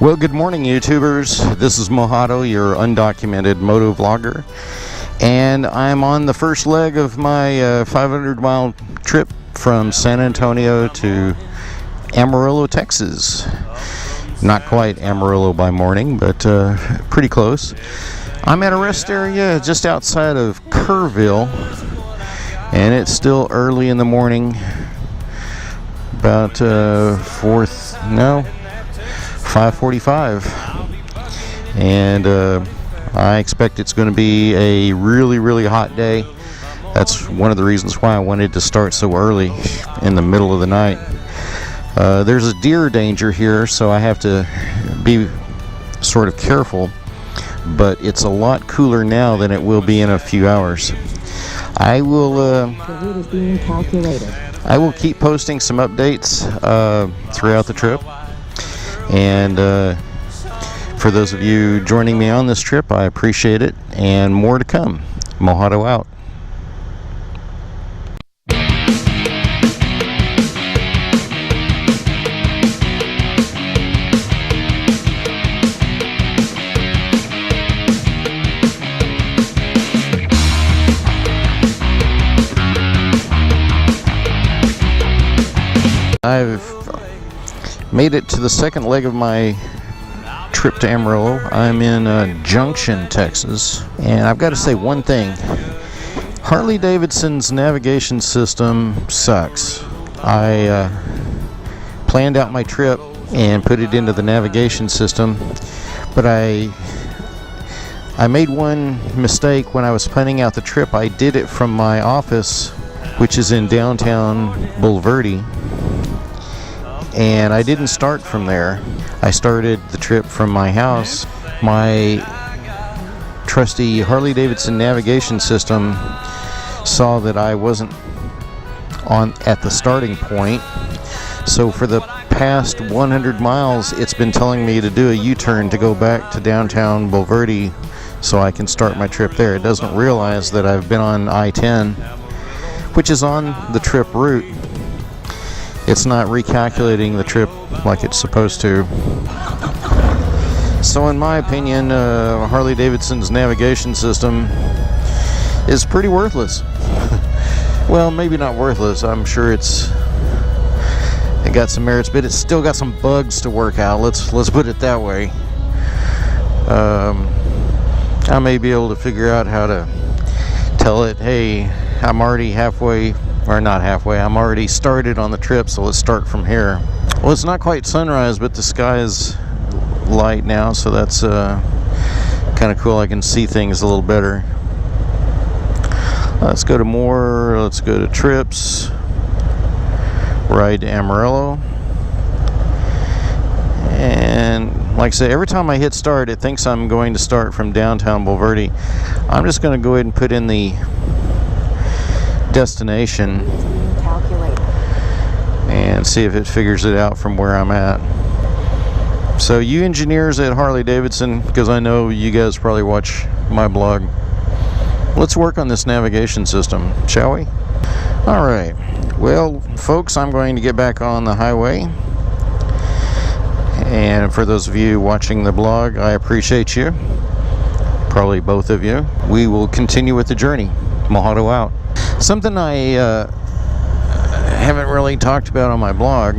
Well, good morning, YouTubers. This is Mojado, your undocumented moto vlogger, and I'm on the first leg of my 500-mile trip from San Antonio to Amarillo, Texas. Not quite Amarillo by morning, but pretty close. I'm at a rest area just outside of Kerrville, and it's still early in the morning, about 5:45, and I expect it's going to be a really hot day. That's one of the reasons why I wanted to start so early in the middle of the night. There's a deer danger here, so I have to be sort of careful, but it's a lot cooler now than it will be in a few hours. I will keep posting some updates throughout the trip. And for those of you joining me on this trip, I appreciate it, and more to come. Mojado out. I've made it to the second leg of my trip to Amarillo. I'm in Junction, Texas, and I've got to say one thing. Harley Davidson's navigation system sucks. I planned out my trip and put it into the navigation system, but I made one mistake when I was planning out the trip. I did it from my office, which is in downtown Bulverde, and I didn't start from there. I started the trip from my house. My trusty Harley Davidson Navigation system saw that I wasn't at the starting point, so for the past 100 miles it's been telling me to do a U-turn to go back to downtown Bulverde so I can start my trip there. It doesn't realize that I've been on I-10, which is on the trip route. It's not recalculating the trip like it's supposed to. So in my opinion, Harley Davidson's navigation system is pretty worthless. Well, maybe not worthless. I'm sure it got some merits, but it's still got some bugs to work out. Let's put it that way. I may be able to figure out how to tell it, hey, I'm already halfway, or not halfway, I'm already started on the trip, so let's start from here. Well, it's not quite sunrise, but the sky is light now, so that's kind of cool. I can see things a little better. Let's go to trips, ride to Amarillo, and like I said, every time I hit start, it thinks I'm going to start from downtown Bulverde. I'm just going to go ahead and put in the destination and see if it figures it out from where I'm at. So you engineers at Harley Davidson, because I know you guys probably watch my blog, let's work on this navigation system, shall we? Alright, well folks, I'm going to get back on the highway, and for those of you watching the blog, I appreciate you, probably both of you. We will continue with the journey. Mojado out. Something I haven't really talked about on my blog,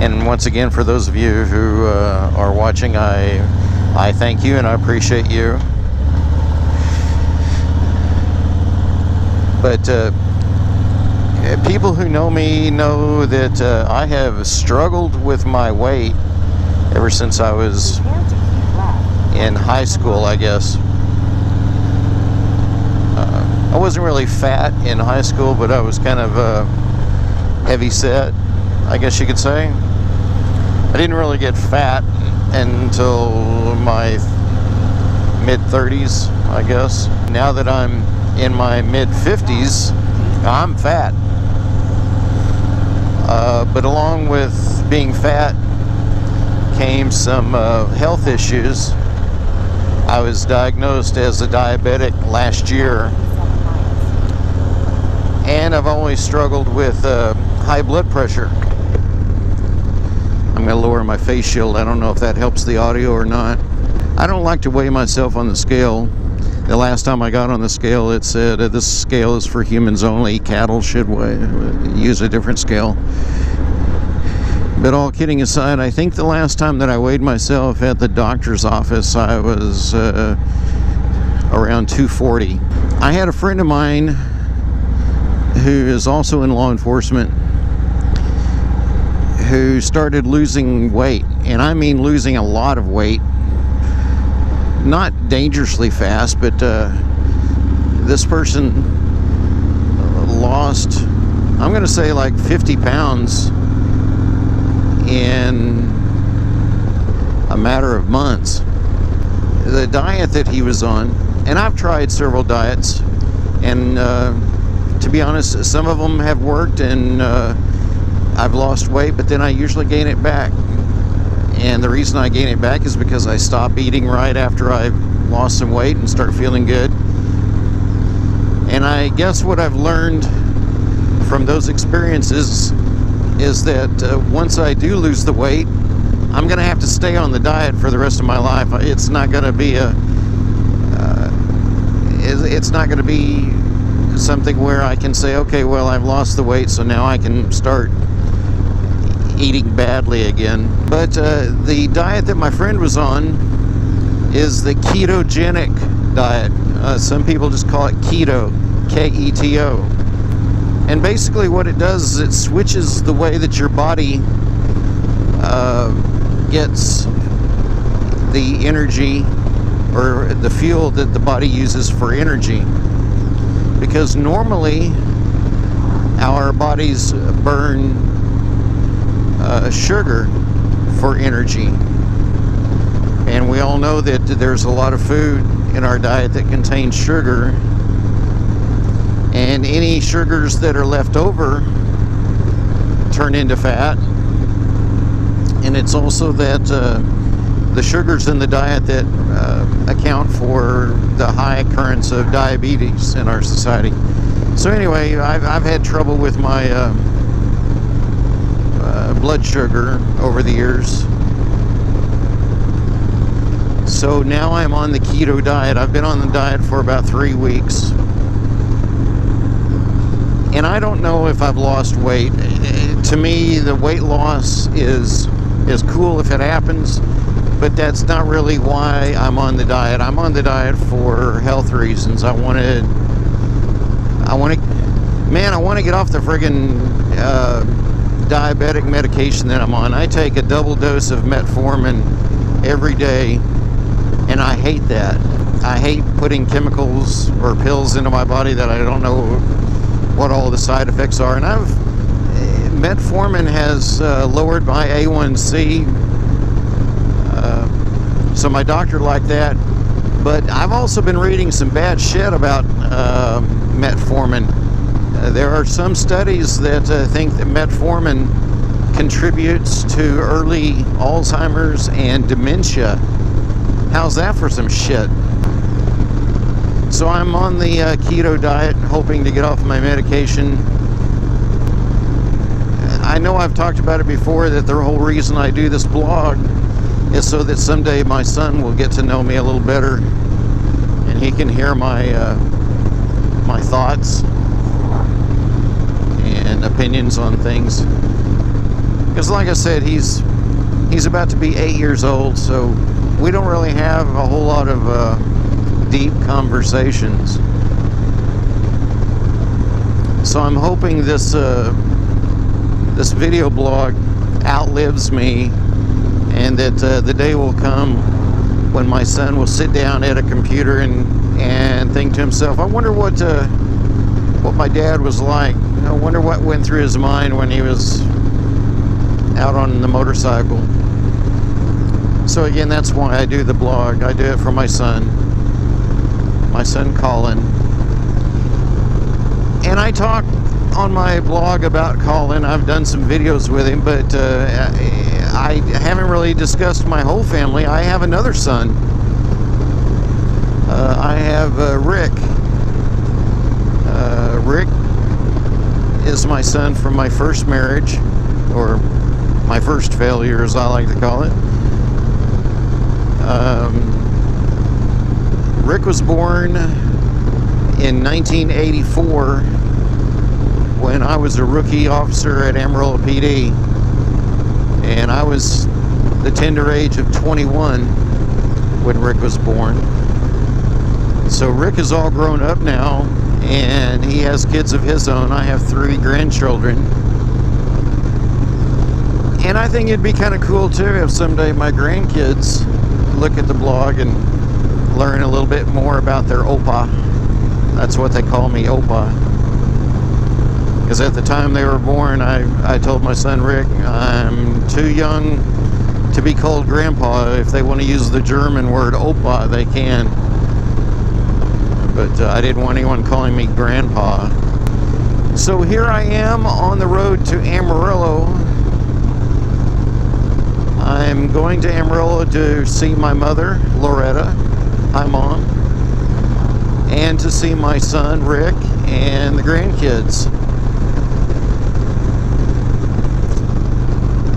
and once again, for those of you who are watching, I thank you and I appreciate you. But people who know me know that I have struggled with my weight ever since I was in high school, I guess. I wasn't really fat in high school, but I was kind of heavy set, I guess you could say. I didn't really get fat until my mid-30s, I guess. Now that I'm in my mid-50s, I'm fat. But along with being fat came some health issues. I was diagnosed as a diabetic last year, and I've always struggled with high blood pressure. I'm going to lower my face shield. I don't know if that helps the audio or not. I don't like to weigh myself on the scale. The last time I got on the scale, it said this scale is for humans only. Cattle should use a different scale. But all kidding aside, I think the last time that I weighed myself at the doctor's office, I was around 240. I had a friend of mine who is also in law enforcement who started losing weight, and I mean losing a lot of weight. Not dangerously fast, but this person lost, I'm going to say like 50 pounds in a matter of months. The diet that he was on, and I've tried several diets, and to be honest, some of them have worked, and I've lost weight, but then I usually gain it back. And the reason I gain it back is because I stop eating right after I've lost some weight and start feeling good. And I guess what I've learned from those experiences is that once I do lose the weight, I'm going to have to stay on the diet for the rest of my life. It's not going to be it's not going to be something where I can say, okay, well, I've lost the weight, so now I can start eating badly again. But the diet that my friend was on is the ketogenic diet. Some people just call it keto, K-E-T-O. And basically what it does is it switches the way that your body gets the energy or the fuel that the body uses for energy. Because normally our bodies burn sugar for energy, and we all know that there's a lot of food in our diet that contains sugar, and any sugars that are left over turn into fat. And it's also that the sugars in the diet that account for the high occurrence of diabetes in our society. So anyway, I've had trouble with my blood sugar over the years. So now I'm on the keto diet. I've been on the diet for about 3 weeks. And I don't know if I've lost weight. To me, the weight loss is cool if it happens, but that's not really why I'm on the diet. I'm on the diet for health reasons. I want to get off the friggin' diabetic medication that I'm on. I take a double dose of metformin every day, and I hate that. I hate putting chemicals or pills into my body that I don't know what all the side effects are. And metformin has lowered my A1C, so my doctor liked that. But I've also been reading some bad shit about metformin. There are some studies that think that metformin contributes to early Alzheimer's and dementia. How's that for some shit? So I'm on the keto diet, hoping to get off my medication. I know I've talked about it before, that the whole reason I do this blog is so that someday my son will get to know me a little better, and he can hear my thoughts and opinions on things. Because like I said, he's about to be 8 years old, so we don't really have a whole lot of deep conversations. So I'm hoping this video blog outlives me, and that the day will come when my son will sit down at a computer and think to himself, I wonder what my dad was like. I wonder what went through his mind when he was out on the motorcycle. So again, that's why I do the blog. I do it for my son Colin. And I talk on my blog about Colin. I've done some videos with him, but I haven't really discussed my whole family. I have another son. I have Rick. Rick is my son from my first marriage, or My first failure, as I like to call it. Rick was born in 1984 when I was a rookie officer at Amarillo PD, and I was the tender age of 21 when Rick was born. So Rick is all grown up now, and he has kids of his own. I have 3 grandchildren. And I think it'd be kind of cool too if someday my grandkids look at the blog and learn a little bit more about their Opa. That's what they call me, Opa. Because at the time they were born, I told my son Rick, I'm too young to be called Grandpa. If they want to use the German word Opa, they can. But I didn't want anyone calling me Grandpa. So here I am on the road to Amarillo. I'm going to Amarillo to see my mother, Loretta. Hi, Mom. And to see my son, Rick, and the grandkids.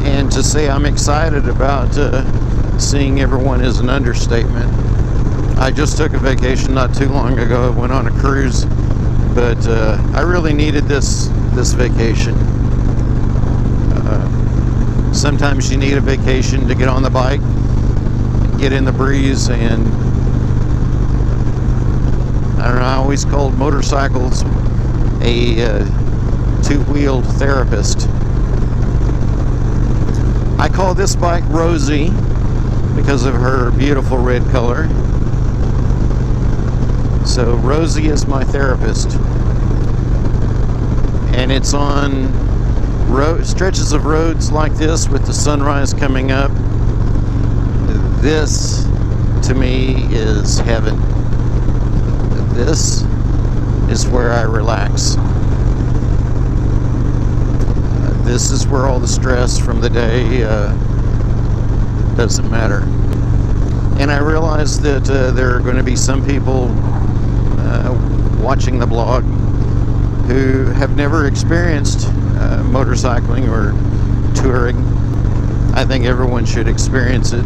And to say I'm excited about seeing everyone is an understatement. I just took a vacation not too long ago. I went on a cruise, but I really needed this vacation. Sometimes you need a vacation to get on the bike, get in the breeze, and I don't know, I always called motorcycles a two-wheeled therapist. I call this bike Rosie because of her beautiful red color. So Rosie is my therapist, and it's on stretches of roads like this with the sunrise coming up. This to me is heaven. This is where I relax. This is where all the stress from the day doesn't matter. And I realize that there are going to be some people watching the blog who have never experienced motorcycling or touring. I think everyone should experience it.